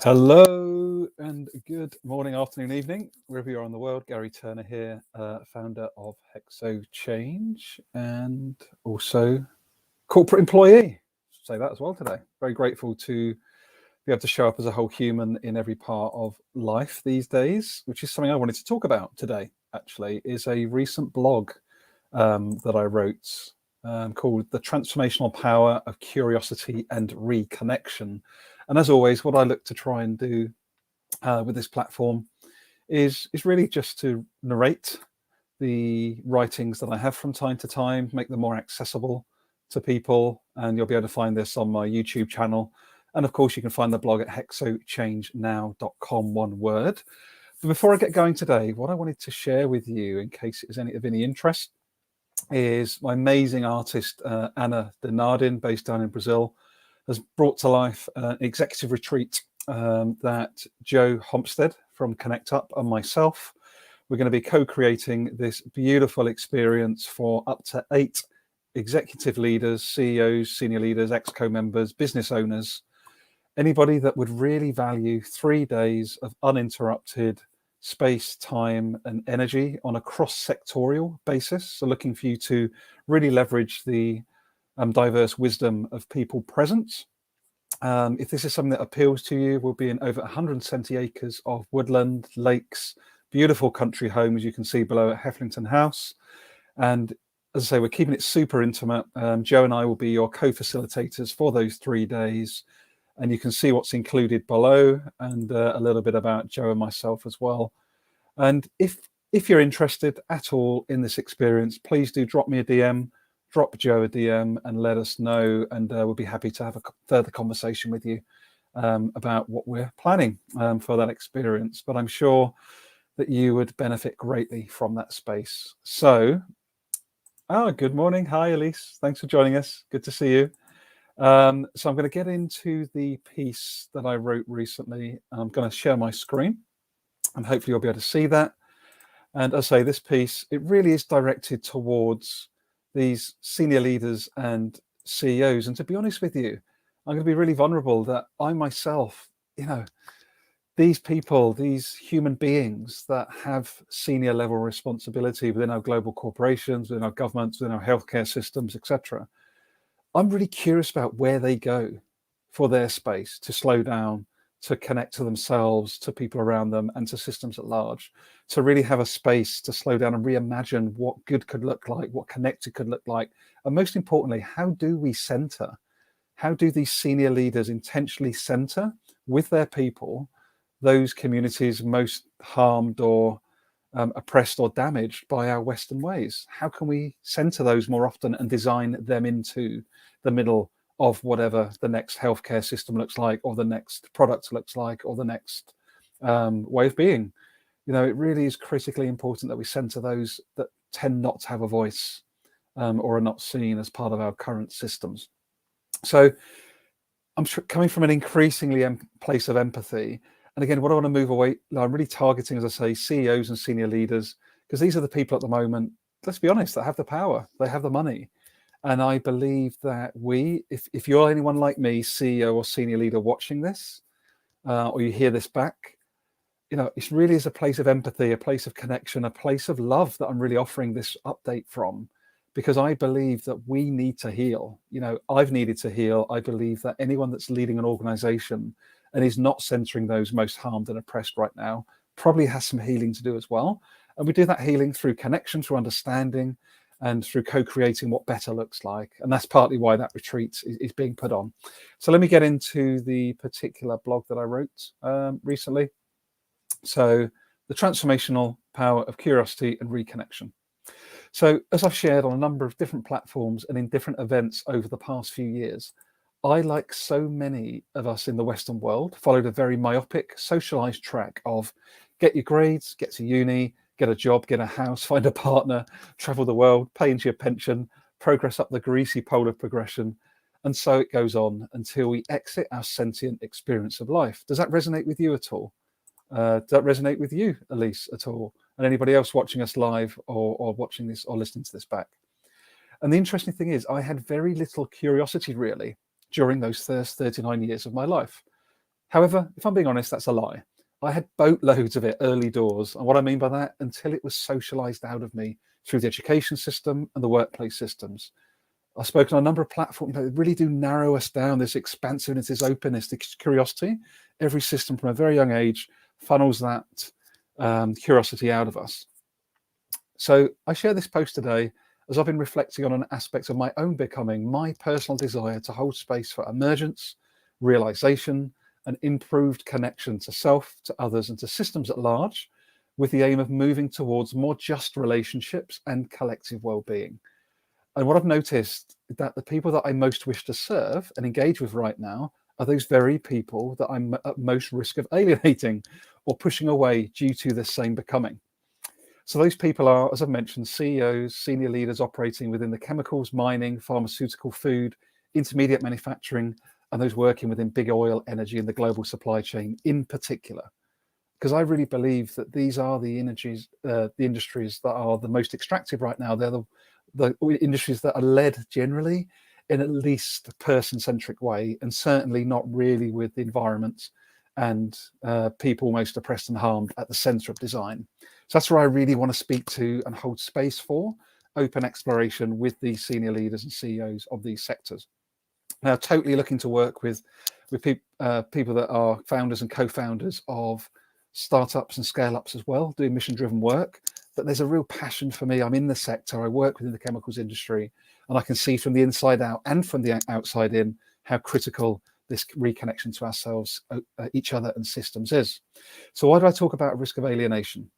Hello and good morning, afternoon, evening, wherever you are in the world. Gary Turner here, founder of Hexo Change and also corporate employee. Say that as well today. Very grateful to be able to show up as a whole human in every part of life these days, which is something I wanted to talk about today, actually, is a recent blog that I wrote called The Transformational Power of Curiosity and Reconnection. And as always, what I look to try and do with this platform is really just to narrate the writings that I have from time to time, make them more accessible to people. And you'll be able to find this on my YouTube channel. And of course, you can find the blog at hexochangenow.com, one word. But before I get going today, what I wanted to share with you, in case it was of any interest, is my amazing artist, Anna Denardin, based down in Brazil, has brought to life an executive retreat that Joe Homstead from Connect Up and myself, we're going to be co-creating this beautiful experience for up to 8 executive leaders, CEOs, senior leaders, exco members, business owners, anybody that would really value 3 days of uninterrupted space, time, and energy on a cross-sectorial basis. So looking for you to really leverage the diverse wisdom of people present. If this is something that appeals to you, we'll be in over 170 acres of woodland, lakes, beautiful country home, as you can see below at Hefflington House. And as I say, we're keeping it super intimate. Joe and I will be your co-facilitators for those 3 days. And you can see what's included below and a little bit about Joe and myself as well. And if you're interested at all in this experience, please do drop me a DM, drop Joe a DM and let us know. And we'll be happy to have a further conversation with you about what we're planning for that experience. But I'm sure that you would benefit greatly from that space. So, good morning. Hi, Elise. Thanks for joining us. Good to see you. So I'm going to get into the piece that I wrote recently. I'm going to share my screen and hopefully you'll be able to see that. And as I say, this piece, it really is directed towards these senior leaders and CEOs. And to be honest with you, I'm going to be really vulnerable that I myself, these people, these human beings that have senior level responsibility within our global corporations, within our governments, within our healthcare systems, etc. I'm really curious about where they go for their space to slow down, to connect to themselves, to people around them, and to systems at large, to really have a space to slow down and reimagine what good could look like, what connected could look like. And most importantly, how do we center? How do these senior leaders intentionally center with their people those communities most harmed or oppressed or damaged by our Western ways? How can we center those more often and design them into the middle of whatever the next healthcare system looks like, or the next product looks like, or the next way of being? It really is critically important that we center those that tend not to have a voice or are not seen as part of our current systems. So I'm coming from an increasingly place of empathy. And again, what I want to move away, I'm really targeting, as I say, CEOs and senior leaders, because these are the people at the moment, let's be honest, that have the power, they have the money. And I believe that if you're anyone like me, CEO or senior leader watching this, or you hear this back, it really is a place of empathy, a place of connection, a place of love that I'm really offering this update from, because I believe that we need to heal. I've needed to heal. I believe that anyone that's leading an organization and is not centering those most harmed and oppressed right now probably has some healing to do as well. And we do that healing through connection, through understanding, and through co-creating what better looks like. And that's partly why that retreat is being put on. So let me get into the particular blog that I wrote recently. So the transformational power of curiosity and reconnection. So as I've shared on a number of different platforms and in different events over the past few years, I, like so many of us in the Western world, followed a very myopic, socialized track of get your grades, get to uni, get a job, get a house, find a partner, travel the world, pay into your pension, progress up the greasy pole of progression. And so it goes on until we exit our sentient experience of life. Does that resonate with you at all? Does that resonate with you, Elise, at all? And anybody else watching us live or watching this or listening to this back? And the interesting thing is, I had very little curiosity, really, during those first 39 years of my life. However, if I'm being honest, that's a lie. I had boatloads of it early doors. And what I mean by that, until it was socialized out of me through the education system and the workplace systems. I've spoken on a number of platforms that really do narrow us down, this expansiveness, this openness, this curiosity. Every system from a very young age funnels that curiosity out of us. So I share this post today as I've been reflecting on an aspect of my own becoming, my personal desire to hold space for emergence, realization, and improved connection to self, to others, and to systems at large, with the aim of moving towards more just relationships and collective well-being. And what I've noticed is that the people that I most wish to serve and engage with right now are those very people that I'm at most risk of alienating or pushing away due to this same becoming. So those people are, as I've mentioned, CEOs, senior leaders operating within the chemicals, mining, pharmaceutical, food, intermediate manufacturing, and those working within big oil, energy, and the global supply chain in particular. Because I really believe that these are the industries that are the most extractive right now. They're the industries that are led generally in at least person-centric way, and certainly not really with the environment and people most oppressed and harmed at the center of design. So that's where I really want to speak to and hold space for open exploration with these senior leaders and CEOs of these sectors. Now, totally looking to work with people that are founders and co-founders of startups and scale-ups as well, doing mission-driven work. But there's a real passion for me. I'm in the sector. I work within the chemicals industry, and I can see from the inside out and from the outside in how critical this reconnection to ourselves, each other, and systems is. So why do I talk about risk of alienation?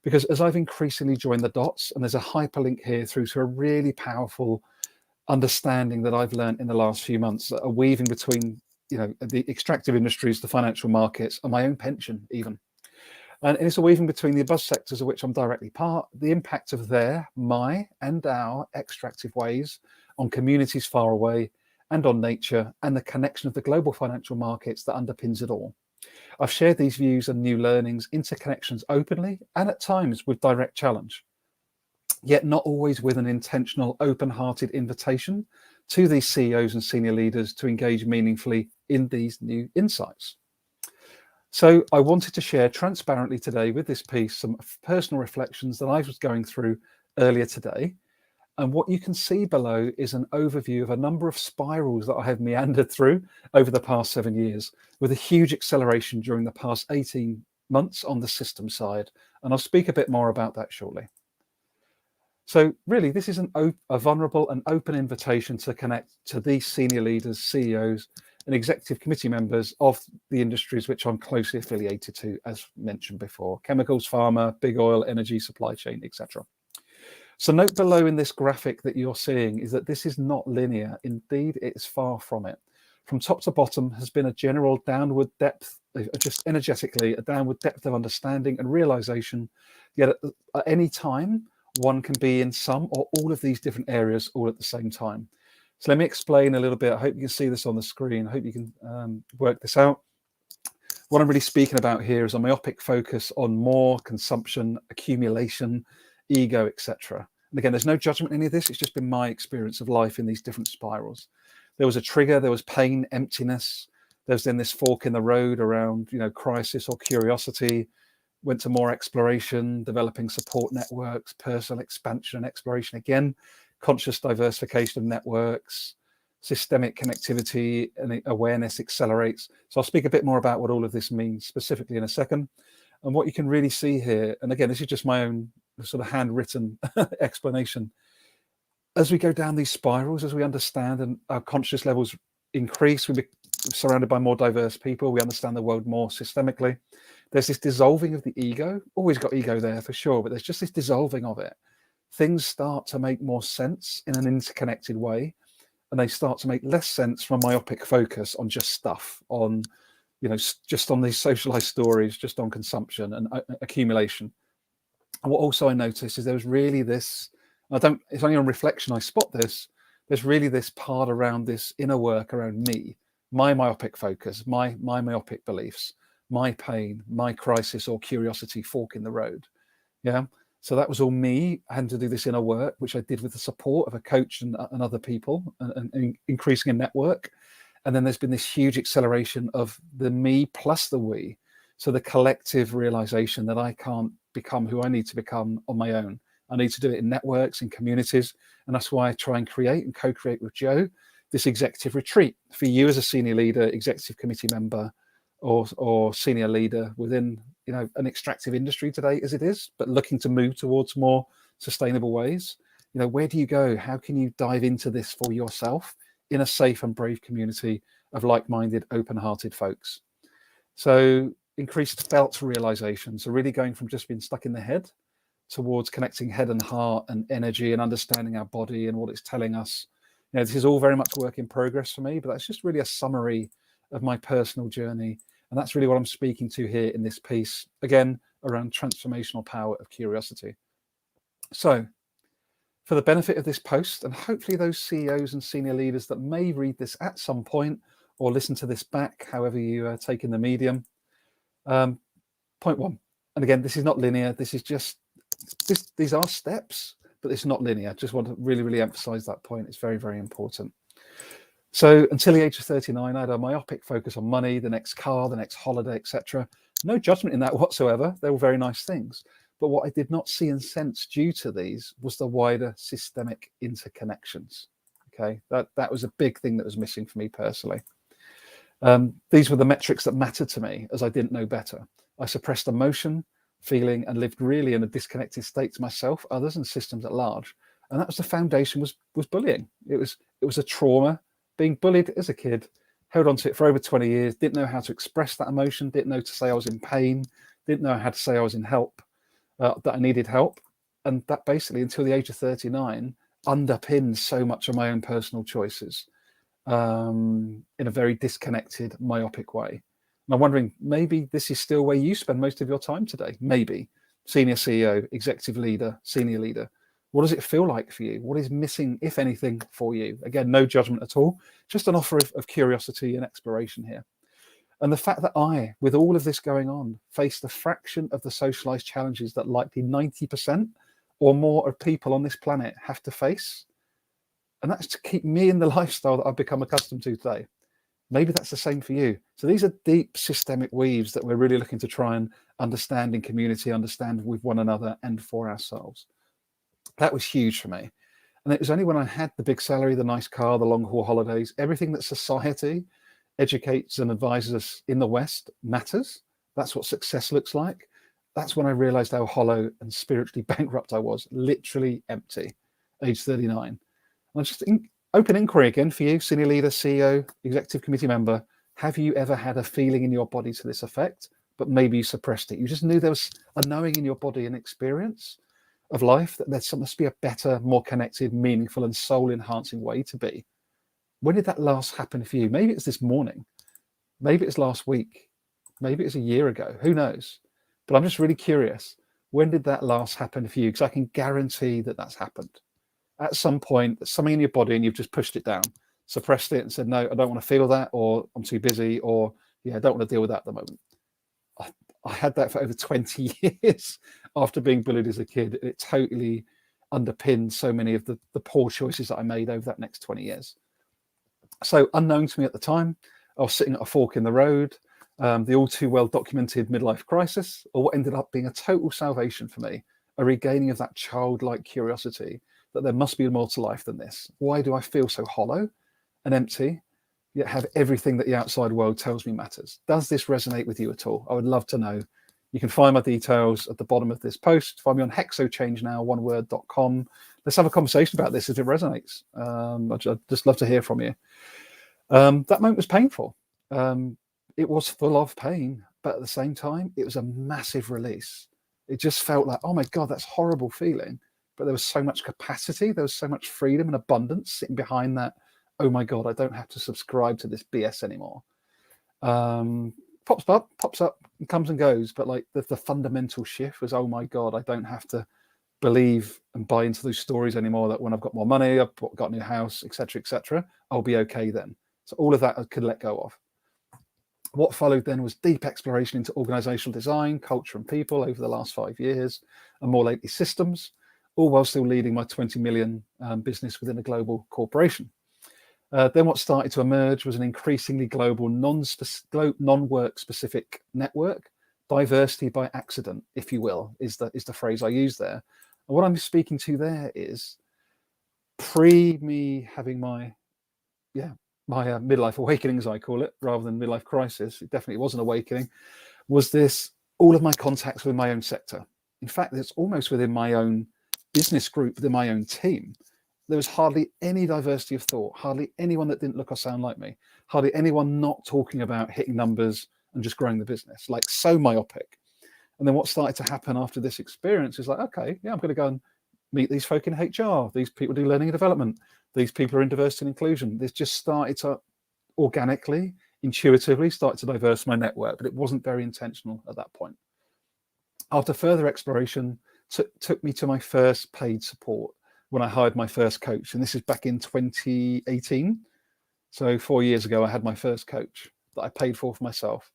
Because as I've increasingly joined the dots, and there's a hyperlink here through to a really powerful understanding that I've learned in the last few months, that are weaving between, the extractive industries, the financial markets, and my own pension even. And it's a weaving between the above sectors of which I'm directly part, the impact of my and our extractive ways on communities far away and on nature, and the connection of the global financial markets that underpins it all. I've shared these views and new learnings, interconnections openly and at times with direct challenge, yet not always with an intentional, open-hearted invitation to these CEOs and senior leaders to engage meaningfully in these new insights. So I wanted to share transparently today with this piece some personal reflections that I was going through earlier today. And what you can see below is an overview of a number of spirals that I have meandered through over the past 7 years, with a huge acceleration during the past 18 months on the system side. And I'll speak a bit more about that shortly. So really, this is a vulnerable and open invitation to connect to these senior leaders, CEOs, and executive committee members of the industries which I'm closely affiliated to, as mentioned before: chemicals, pharma, big oil, energy, supply chain, etc. So note below in this graphic that you're seeing is that this is not linear. Indeed, it's far from it. From top to bottom has been a general downward depth, just energetically, a downward depth of understanding and realization. Yet at any time, one can be in some or all of these different areas all at the same time. So let me explain a little bit. I hope you can see this on the screen. I hope you can work this out. What I'm really speaking about here is a myopic focus on more consumption, accumulation, ego, etc. And again, there's no judgment in any of this. It's just been my experience of life in these different spirals. There was a trigger, there was pain, emptiness. There's then this fork in the road around, crisis or curiosity. Went to more exploration, developing support networks, personal expansion and exploration again, conscious diversification of networks, systemic connectivity and awareness accelerates. So I'll speak a bit more about what all of this means specifically in a second. And what you can really see here, and again, this is just my own sort of handwritten explanation. As we go down these spirals, as we understand and our conscious levels increase, we surrounded by more diverse people, we understand the world more systemically. There's this dissolving of the ego. Always got ego there for sure, but there's just this dissolving of it. Things start to make more sense in an interconnected way, and they start to make less sense from a myopic focus on just stuff, on just on these socialized stories, just on consumption and accumulation. And what also I noticed is there was really this, it's only on reflection I spot this, there's really this part around this inner work around me, my myopic focus, my myopic beliefs, my pain, my crisis or curiosity fork in the road. Yeah. So that was all me. I had to do this inner work, which I did with the support of a coach and other people and increasing a network. And then there's been this huge acceleration of the me plus the we. So the collective realization that I can't become who I need to become on my own. I need to do it in networks, in communities. And that's why I try and create and co-create with Joe this executive retreat for you as a senior leader, executive committee member, or senior leader within, you know, an extractive industry today as it is, but looking to move towards more sustainable ways. You know, where do you go? How can you dive into this for yourself in a safe and brave community of like-minded, open-hearted folks? So increased felt realization. So really going from just being stuck in the head towards connecting head and heart and energy and understanding our body and what it's telling us. You know, this is all very much work in progress for me, but that's just really a summary of my personal journey. And that's really what I'm speaking to here in this piece, again, around transformational power of curiosity. So for the benefit of this post, and hopefully those CEOs and senior leaders that may read this at some point or listen to this back, however you take in the medium, point one, and again, this is not linear. This is just, these are steps, but it's not linear. Just want to really, really emphasize that point. It's very, very important. So until the age of 39, I had a myopic focus on money, the next car, the next holiday, etc. No judgment in that whatsoever. They were very nice things. But what I did not see and sense due to these was the wider systemic interconnections. Okay, that was a big thing that was missing for me personally. These were the metrics that mattered to me as I didn't know better. I suppressed emotion, feeling, and lived really in a disconnected state to myself, others, and systems at large. And that was the foundation, was bullying. It was a trauma, being bullied as a kid, held on to it for over 20 years, didn't know how to express that emotion, didn't know to say I was in pain, didn't know how to say I was in help, that I needed help. And that basically, until the age of 39, underpinned so much of my own personal choices in a very disconnected, myopic way. And I'm wondering, maybe this is still where you spend most of your time today. Maybe. Senior CEO, executive leader, senior leader. What does it feel like for you? What is missing, if anything, for you? Again, no judgment at all. Just an offer of curiosity and exploration here. And the fact that I, with all of this going on, faced a fraction of the socialized challenges that likely 90% or more of people on this planet have to face. And that's to keep me in the lifestyle that I've become accustomed to today. Maybe that's the same for you. So these are deep systemic weaves that we're really looking to try and understand in community, understand with one another and for ourselves. That was huge for me. And it was only when I had the big salary, the nice car, the long haul holidays, everything that society educates and advises us in the West matters. That's what success looks like. That's when I realized how hollow and spiritually bankrupt I was, literally empty, age 39. And just open inquiry again for you, senior leader, CEO, executive committee member. Have you ever had a feeling in your body to this effect, but maybe you suppressed it? You just knew there was a knowing in your body and experience of life that there must be a better, more connected, meaningful, and soul-enhancing way to be. When did that last happen for you? Maybe it's this morning. Maybe it's last week. Maybe it's a year ago. Who knows? But I'm just really curious. When did that last happen for you? Because I can guarantee that that's happened. At some point, there's something in your body and you've just pushed it down, suppressed it and said, no, I don't want to feel that, or I'm too busy, or yeah, I don't want to deal with that at the moment. I had that for over 20 years after being bullied as a kid. It totally underpinned so many of the poor choices that I made over that next 20 years. So unknown to me at the time, I was sitting at a fork in the road, the all too well documented midlife crisis, or what ended up being a total salvation for me, a regaining of that childlike curiosity that there must be more to life than this. Why do I feel so hollow and empty, yet have everything that the outside world tells me matters? Does this resonate with you at all? I would love to know. You can find my details at the bottom of this post. Find me on hexochangenowoneword.com. Let's have a conversation about this if it resonates. I'd just love to hear from you. That moment was painful. It was full of pain, but at the same time, it was a massive release. It just felt like, oh my God, that's a horrible feeling. But there was so much capacity, there was so much freedom and abundance sitting behind that. Oh my God, I don't have to subscribe to this BS anymore. Pops up and comes and goes. But like the fundamental shift was, oh my God, I don't have to believe and buy into those stories anymore that when I've got more money, I've got a new house, etc., I'll be okay then. So all of that I could let go of. What followed then was deep exploration into organizational design, culture and people over the last 5 years, and more lately systems, all while still leading my 20 million business within a global corporation. Then what started to emerge was an increasingly global non-work specific network. Diversity by accident, if you will, is the phrase I use there. And what I'm speaking to there is pre me having my midlife awakening, as I call it, rather than midlife crisis. It definitely was an awakening. Was this all of my contacts within my own sector? In fact, it's almost within my own business group, within my own team. There was hardly any diversity of thought, hardly anyone that didn't look or sound like me, hardly anyone not talking about hitting numbers and just growing the business, like so myopic. And then what started to happen after this experience is like, okay, yeah, I'm going to go and meet these folk in HR. These people do learning and development. These people are in diversity and inclusion. This just started to organically, intuitively start to diverse my network, but it wasn't very intentional at that point. After further exploration, took me to my first paid support when I hired my first coach. And this is back in 2018. So 4 years ago, I had my first coach that I paid for myself.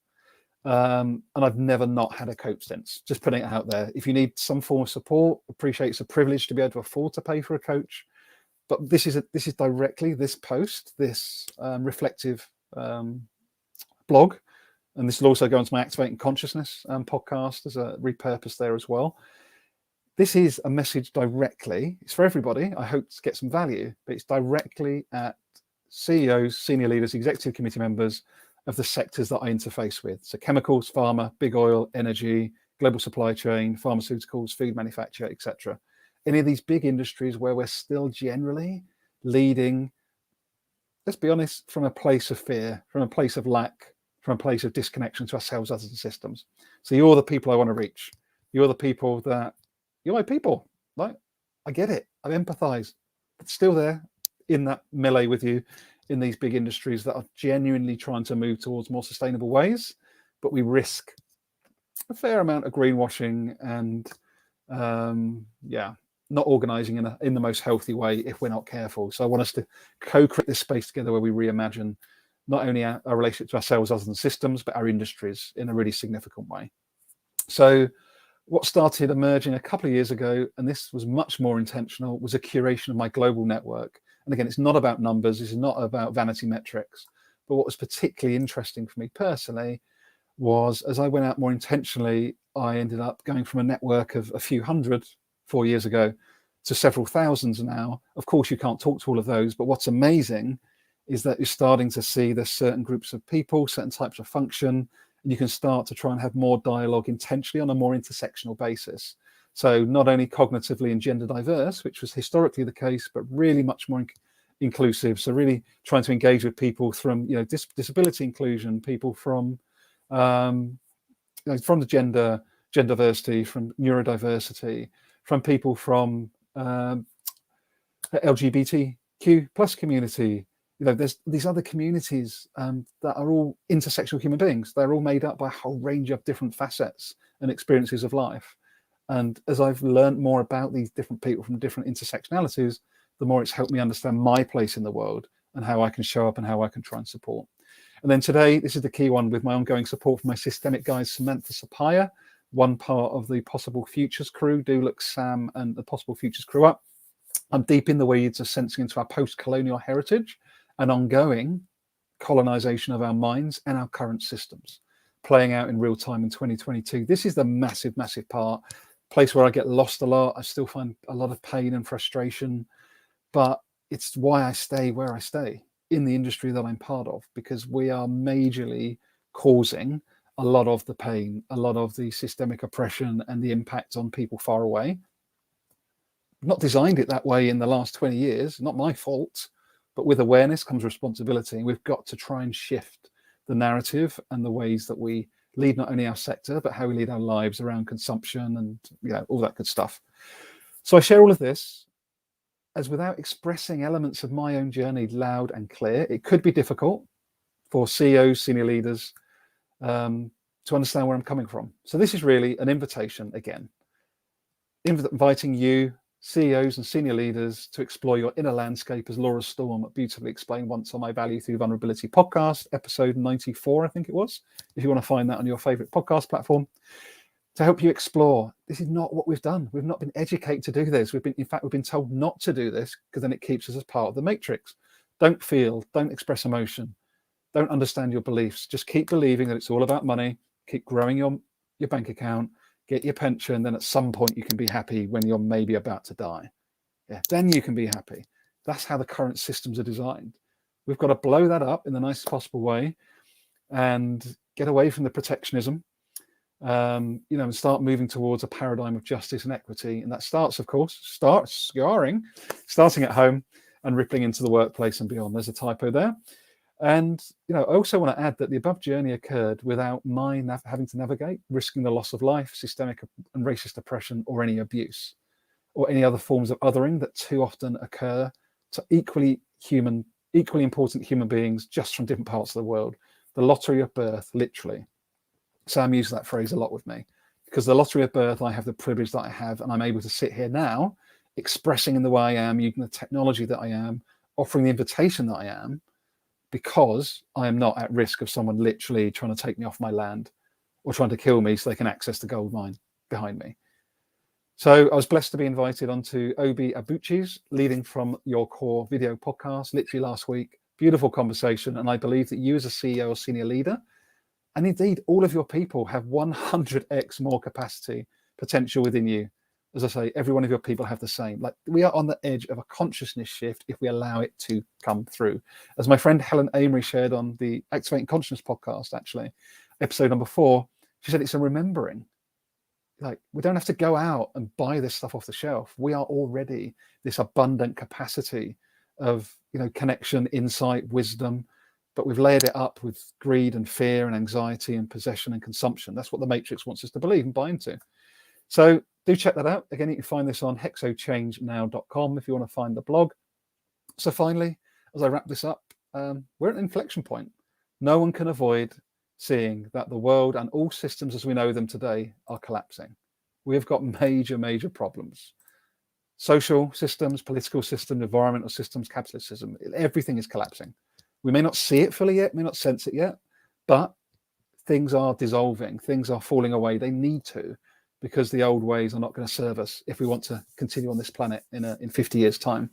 And I've never not had a coach since. Just putting it out there. If you need some form of support, appreciate it's a privilege to be able to afford to pay for a coach. But this is directly this post, this reflective blog, and this will also go into my Activating Consciousness podcast. There's a repurpose there as well. This is a message directly. It's for everybody. I hope to get some value, but it's directly at CEOs, senior leaders, executive committee members of the sectors that I interface with. So chemicals, pharma, big oil, energy, global supply chain, pharmaceuticals, food manufacture, etc. Any of these big industries where we're still generally leading, let's be honest, from a place of fear, from a place of lack, from a place of disconnection to ourselves, others, and systems. So you're the people I want to reach. You're the people that, you're my people. Like, I get it. I empathize. But still there in that melee with you in these big industries that are genuinely trying to move towards more sustainable ways, but we risk a fair amount of greenwashing and not organizing in the most healthy way if we're not careful. So I want us to co-create this space together where we reimagine not only our relationship to ourselves, others, and systems, but our industries in a really significant way. So what started emerging a couple of years ago, and this was much more intentional, was a curation of my global network. And again, it's not about numbers, this is not about vanity metrics, but what was particularly interesting for me personally was, as I went out more intentionally, I ended up going from a network of a few hundred 4 years ago to several thousands now. Of course, you can't talk to all of those, but what's amazing is that you're starting to see there's certain groups of people, certain types of function, and you can start to try and have more dialogue intentionally on a more intersectional basis. So not only cognitively and gender diverse, which was historically the case, but really much more inclusive. So really trying to engage with people from, disability inclusion, people from the gender diversity, from neurodiversity, from people from LGBTQ plus community. There's these other communities that are all intersectional human beings. They're all made up by a whole range of different facets and experiences of life. And as I've learned more about these different people from different intersectionalities, the more it's helped me understand my place in the world and how I can show up and how I can try and support. And then today, this is the key one, with my ongoing support for my systemic guide, Samantha Sapaya, one part of the Possible Futures crew. Do look Sam and the Possible Futures crew up. I'm deep in the weeds of sensing into our post-colonial heritage and ongoing colonization of our minds and our current systems, playing out in real time in 2022. This is the massive, massive place where I get lost a lot. I still find a lot of pain and frustration, but it's why I stay where I stay in the industry that I'm part of, because we are majorly causing a lot of the pain, a lot of the systemic oppression and the impact on people far away. Not designed it that way in the last 20 years, not my fault, but with awareness comes responsibility. We've got to try and shift the narrative and the ways that we lead not only our sector, but how we lead our lives around consumption and all that good stuff. So I share all of this as without expressing elements of my own journey loud and clear. It could be difficult for CEOs, senior leaders, to understand where I'm coming from. So this is really an invitation, again, inviting you, CEOs and senior leaders, to explore your inner landscape, as Laura Storm beautifully explained once on my Value Through Vulnerability podcast, episode 94, I think it was, if you want to find that on your favorite podcast platform, to help you explore. This is not what we've done. We've not been educated to do this. In fact, we've been told not to do this, because then it keeps us as part of the matrix. Don't feel, don't express emotion, don't understand your beliefs. Just keep believing that it's all about money. Keep growing your bank account, get your pension. Then at some point you can be happy when you're maybe about to die. Yeah, then you can be happy. That's how the current systems are designed. We've got to blow that up in the nicest possible way and get away from the protectionism, and start moving towards a paradigm of justice and equity. And that starts, of course, starting at home and rippling into the workplace and beyond. There's a typo there. And I also want to add that the above journey occurred without my having to navigate risking the loss of life, systemic and racist oppression, or any abuse, or any other forms of othering that too often occur to equally important human beings just from different parts of the world. The lottery of birth, literally. Sam used that phrase a lot with me, because the lottery of birth, I have the privilege that I have, and I'm able to sit here now expressing in the way I am, using the technology that I am, offering the invitation that I am, because I am not at risk of someone literally trying to take me off my land or trying to kill me so they can access the gold mine behind me. So I was blessed to be invited onto Obi Abuchi's Leading from Your Core video podcast literally last week. Beautiful conversation. And I believe that you as a CEO or senior leader, and indeed all of your people, have 100x more capacity potential within you. As I say, every one of your people have the same. Like, we are on the edge of a consciousness shift if we allow it to come through. As my friend Helen Amery shared on the Activating Consciousness podcast, actually, episode number 4, she said it's a remembering. Like, we don't have to go out and buy this stuff off the shelf. We are already this abundant capacity of, connection, insight, wisdom, but we've layered it up with greed and fear and anxiety and possession and consumption. That's what the Matrix wants us to believe and buy into. So do check that out. Again, you can find this on hexochange.now.com if you want to find the blog. So finally, as I wrap this up, we're at an inflection point. No one can avoid seeing that the world and all systems as we know them today are collapsing. We have got major, major problems. Social systems, political systems, environmental systems, capitalist system, everything is collapsing. We may not see it fully yet, may not sense it yet, but things are dissolving, things are falling away. They need to, because the old ways are not going to serve us if we want to continue on this planet in 50 years' time.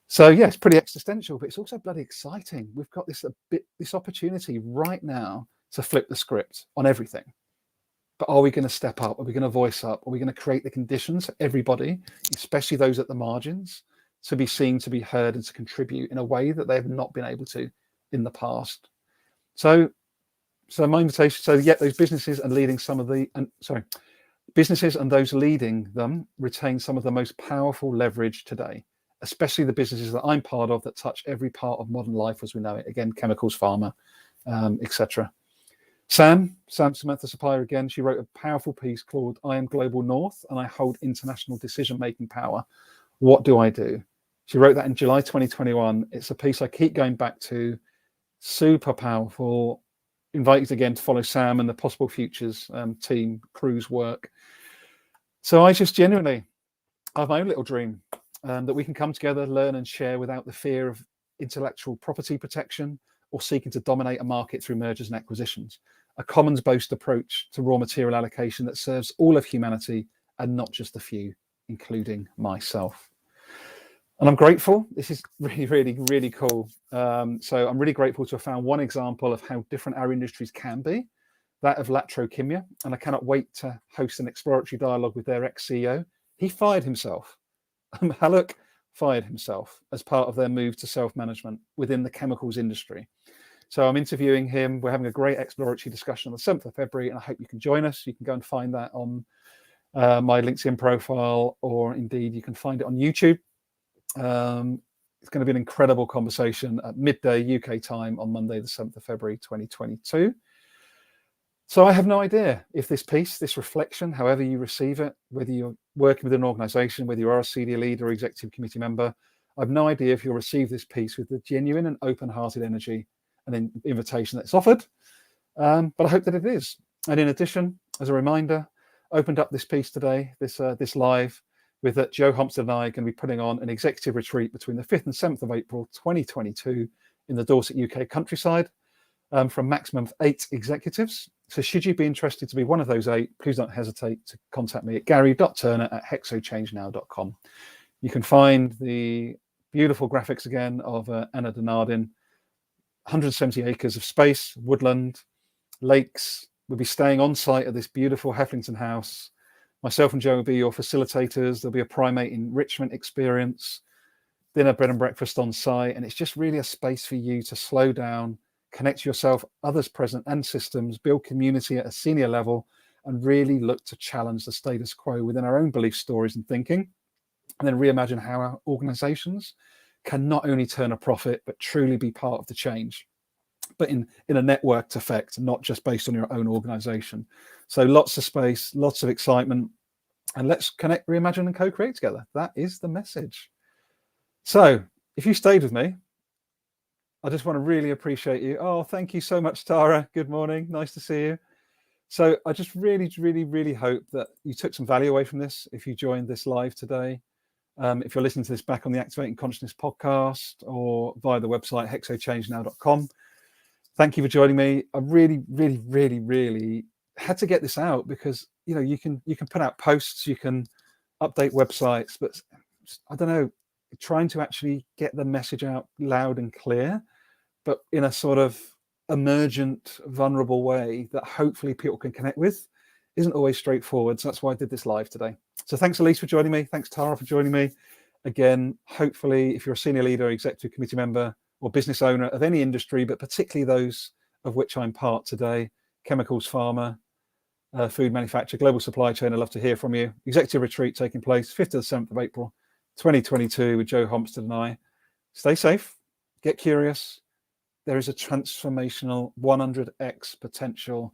So yeah, it's pretty existential, but it's also bloody exciting. We've got this opportunity right now to flip the script on everything. But are we going to step up? Are we going to voice up? Are we going to create the conditions for everybody, especially those at the margins, to be seen, to be heard, and to contribute in a way that they have not been able to in the past? So my invitation, those businesses and leading some of the, businesses and those leading them retain some of the most powerful leverage today, especially the businesses that I'm part of that touch every part of modern life as we know it. Again, chemicals, pharma, etc. Sam Samantha Supplier, again, she wrote a powerful piece called I Am Global North and I Hold International Decision-Making Power. What do I do? She wrote that in July 2021. It's a piece I keep going back to. Super powerful. Invite you again to follow Sam and the Possible Futures team, crew's work. So I just genuinely have my own little dream that we can come together, learn and share without the fear of intellectual property protection or seeking to dominate a market through mergers and acquisitions. A commons-based approach to raw material allocation that serves all of humanity and not just a few, including myself. And I'm grateful. This is really, really, really cool. So I'm really grateful to have found one example of how different our industries can be, that of Latrochimia. And I cannot wait to host an exploratory dialogue with their ex-CEO. He fired himself. Haluk fired himself as part of their move to self-management within the chemicals industry. So I'm interviewing him. We're having a great exploratory discussion on the 7th of February, and I hope you can join us. You can go and find that on my LinkedIn profile, or indeed you can find it on YouTube. It's going to be an incredible conversation at midday UK time on Monday, the 7th of February, 2022. So I have no idea if this piece, this reflection, however you receive it, whether you're working with an organization, whether you are a senior leader or executive committee member, I have no idea if you'll receive this piece with the genuine and open-hearted energy and invitation that's offered. But I hope that it is. And in addition, as a reminder, opened up this piece today, this live, with Joe Humpstead and I are going to be putting on an executive retreat between the 5th and 7th of April 2022 in the Dorset, UK countryside from maximum of 8 executives. So should you be interested to be one of those 8, please don't hesitate to contact me at gary.turner@hexochange.now.com. You can find the Beautiful graphics again of Anna Denardin. 170 acres of space, woodland, lakes. We'll be staying on site at this beautiful Hefflington house. Myself and Joe will be your facilitators. There'll be a primate enrichment experience, dinner, bread and breakfast on site. And it's just really a space for you to slow down, connect to yourself, others present and systems, build community at a senior level, and really look to challenge the status quo within our own belief stories and thinking. And then reimagine how our organizations can not only turn a profit, but truly be part of the change, but in a networked effect, not just based on your own organization. So lots of space, lots of excitement, and let's connect, reimagine, and co-create together. That is the message. So if you stayed with me, I just want to really appreciate you. Oh, thank you so much, Tara. Good morning. Nice to see you. So I just really hope that you took some value away from this if you joined this live today. If you're listening to this back on the Activating Consciousness podcast or via the website hexochangenow.com, thank you for joining me. I really had to get this out because you can put out posts, you can update websites, but I don't know, trying to actually get the message out loud and clear, but in a sort of emergent, vulnerable way that hopefully people can connect with isn't always straightforward. So that's why I did this live today. So thanks, Elise, for joining me. Thanks, Tara, for joining me. Again, hopefully, if you're a senior leader, executive committee member, or business owner of any industry, but particularly those of which I'm part today, chemicals, pharma, food manufacturer, global supply chain, I'd love to hear from you. Executive retreat taking place 5th to the 7th of April, 2022 with Joe Homstead and I. Stay safe, get curious. There is a transformational 100x potential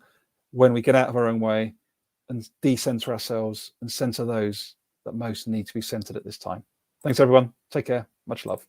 when we get out of our own way and decenter ourselves and center those that most need to be centered at this time. Thanks, everyone. Take care. Much love.